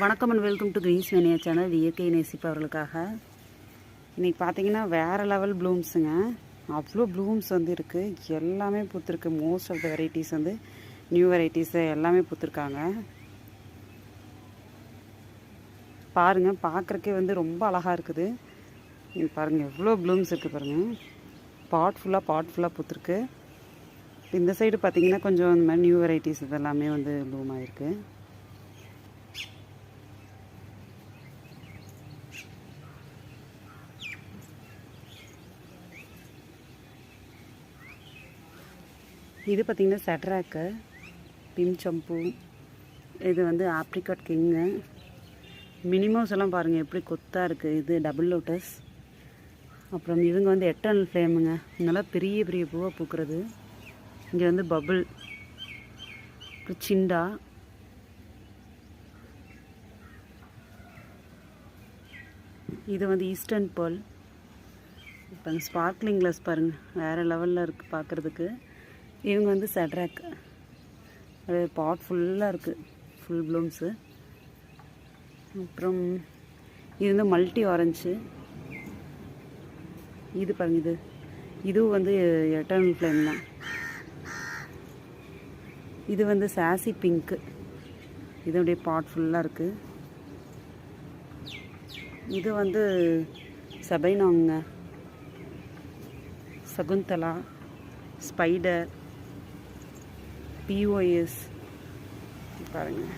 வணக்கம் and welcome to Greens Mania channel. இயற்கை நேசிப்பவர்களுக்காக இன்றைக்கி பார்த்தீங்கன்னா வேறு லெவல் ப்ளூம்ஸுங்க. அவ்வளோ ப்ளூம்ஸ் வந்து இருக்குது, எல்லாமே பூத்துருக்கு. மோஸ்ட் ஆஃப் த வெரைட்டிஸ் வந்து நியூ வெரைட்டிஸு எல்லாமே பூத்துருக்காங்க. பாருங்கள், பார்க்குறக்கே வந்து ரொம்ப அழகாக இருக்குது. பாருங்கள் எவ்வளோ ப்ளூம்ஸ் இருக்குது பாருங்கள். பாட் ஃபுல்லாக பூத்துருக்கு. இந்த சைடு பார்த்தீங்கன்னா கொஞ்சம் இந்த மாதிரி நியூ வெரைட்டிஸ் இதெல்லாமே வந்து ப்ளூம் ஆகிருக்கு. இது பார்த்திங்கன்னா சட்ராக்கு, பிம் சம்பு, இது வந்து ஆப்ரிகாட் கிங்கு, மினிமோஸ் எல்லாம் பாருங்கள் எப்படி கொத்தாக இருக்குது. இது டபுள் லோட்டஸ். அப்புறம் இவங்க வந்து எட்டர்னல் ஃப்ளேமுங்க. நல்லா பெரிய பெரிய பூவாக பூக்கிறது. இங்கே வந்து பபுள், சிண்டா, இது வந்து ஈஸ்டர்ன் பேர்ல். இப்போ ஸ்பார்க்லிங் கிளாஸ் பாருங்கள், வேறு லெவலில் இருக்குது பார்க்குறதுக்கு. இவங்க வந்து சட்ராக், அது பாட் ஃபுல்லாக இருக்குது, ஃபுல் ப்ளூம்ஸு. அப்புறம் இது வந்து மல்டி ஆரஞ்சு. இது பாருங்க, இதுவும் வந்து எட்டர்னல் ஃப்ளேம் தான். இது வந்து சாசி பிங்க்கு, இதோடைய பாட் ஃபுல்லாக இருக்குது. இது வந்து சபைனாங்க, சகுந்தலா, ஸ்பைடர், பிஓஎஸ். பாருங்கள்,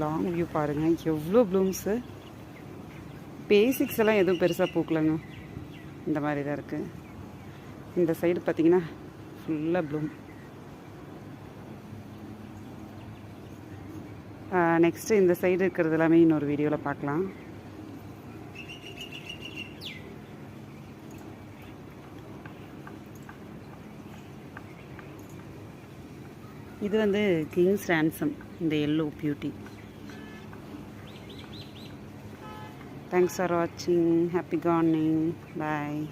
லாங் வியூ பாருங்கள், எவ்வளோ ப்ளூம்ஸு. பேசிக்ஸ் எல்லாம் எதுவும் பெருசாக பூக்கலைங்க, இந்த மாதிரி தான் இருக்குது. இந்த சைடு பார்த்திங்கன்னா ஃபுல்லாக ப்ளூம். நெக்ஸ்ட்டு இந்த சைடு இருக்கிறது எல்லாமே இன்னொரு வீடியோவில் பார்க்கலாம். இது வந்து கிங்ஸ் ரேன்சம், இந்த எல்லோ பியூட்டி. தேங்க்ஸ் ஃபார் வாட்சிங். Happy gardening. பாய்.